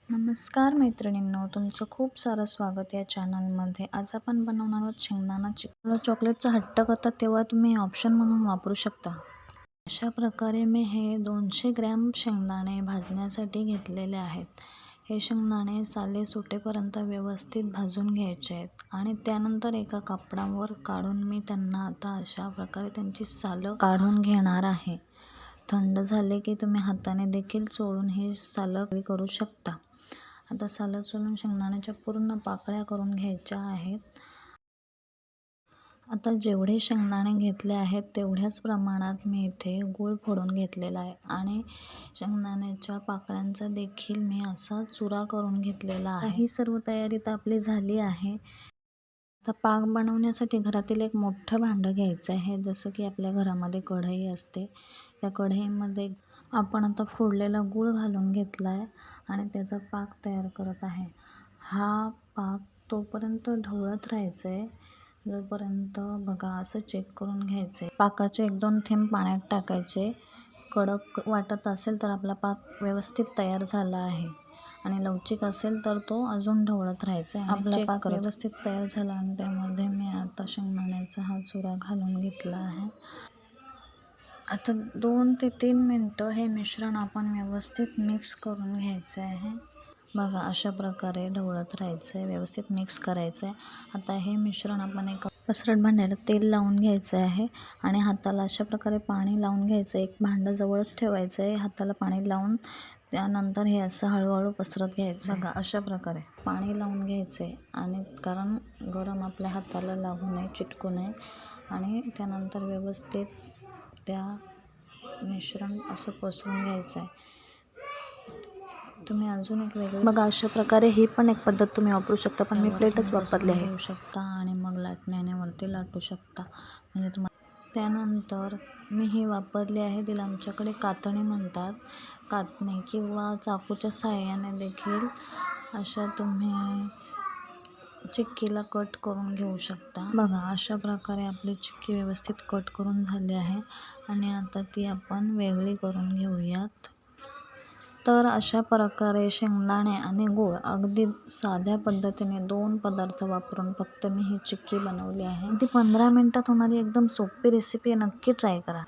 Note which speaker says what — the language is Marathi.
Speaker 1: नमस्कार मैत्रिणींनो, तुमचं खूप सारं स्वागत या चॅनलमध्ये. आज आपण बनवणार आहोत शेंगदाणा चिक्की. चॉकलेटचा हट्ट करतात तेव्हा तुम्ही ऑप्शन म्हणून वापरू शकता. अशा प्रकारे मी हे 200 ग्रॅम शेंगदाणे भाजण्यासाठी घेतलेले आहेत. हे शेंगदाणे साले सुटेपर्यंत व्यवस्थित भाजून घ्यायचे आहेत आणि त्यानंतर एका कापडावर काढून मी त्यांना आता अशा प्रकारे त्यांची सालं काढून घेणार आहे. थंड झाले की तुम्ही हाताने देखील चोळून हे सालं करू शकता. आता सालं चोळून शेंगदाण्याच्या पूर्ण पाकळ्या करून घ्यायच्या आहेत. आता जेवढे शेंगदाणे घेतले आहेत तेवढ्याच प्रमाणात मी इथे गूळ फोडून घेतलेला आहे आणि शेंगदाण्याच्या पाकळ्यांचा देखील मी असा चुरा करून घेतलेला आहे. ही सर्व तयारी तर आपली झाली आहे. आता पाक बनवण्यासाठी घरातील एक मोठं भांडं घ्यायचं आहे. जसं की आपल्या घरामध्ये कढई असते, त्या कढईमध्ये आपण आता फोडलेला गूळ घालून घेतला आहे आणि त्याचा पाक तयार करत आहे. हा पाक तोपर्यंत ढवळत राहायचं आहे जोपर्यंत बघा असं चेक करून घ्यायचं आहे. पाकाचे 1-2 थेंब पाण्यात टाकायचे. कडक वाटत असेल तर आपला पाक व्यवस्थित तयार झाला आहे आणि लवचिक असेल तर तो अजून ढवळत राहायचा आहे. आपला पाक व्यवस्थित तयार झाला आणि त्यामध्ये मी आता शेंगदाण्याचा हा चुरा घालून घेतला आहे. आता 2 ते 3 मिनटं हे मिश्रण आपण व्यवस्थित मिक्स करून घ्यायचं आहे. बघा अशा प्रकारे ढवळत राहायचं आहे, व्यवस्थित मिक्स करायचं आहे. आता हे मिश्रण आपण एका पसरट भांड्याला तेल लावून घ्यायचं आहे आणि हाताला अशा प्रकारे पाणी लावून घ्यायचं आहे. एक भांडं जवळच ठेवायचं आहे, हाताला पाणी लावून त्यानंतर हे असं हळूहळू पसरत घ्यायचं. बघा अशा प्रकारे पाणी लावून घ्यायचं आहे आणि कारण गरम आपल्या हाताला लागू नये, चिटकू नये आणि त्यानंतर व्यवस्थित त्या मिश्रण असं पसरून घ्यायचं आहे. तुम्ही अजून एक वेगळं बघा अशा प्रकारे ही पण एक पद्धत तुम्ही वापरू शकता, पण मी प्लेटच वापरली आहे. शकता आणि मग लाटण्याने वरती लाटू शकता म्हणजे तुम्हाला. त्यानंतर मी ही वापरली आहे, तिला आमच्याकडे कातणी म्हणतात. कातणी किंवा चाकूच्या साहाय्याने देखील अशा तुम्ही चिक्कीला कट करून घेऊ शकता. बघा अशा प्रकारे आपली चिक्की व्यवस्थित कट करून झाली आहे आणि आता ती आपण वेगळी करून घेऊयात. तर अशा प्रकारे शेंगदाणे आणि गूळ अगदी साध्या पद्धतीने 2 पदार्थ वापरून फक्त मी ही चिक्की बनवली आहे. अगदी 15 मिनिटात होणारी एकदम सोपी रेसिपी नक्की ट्राय करा.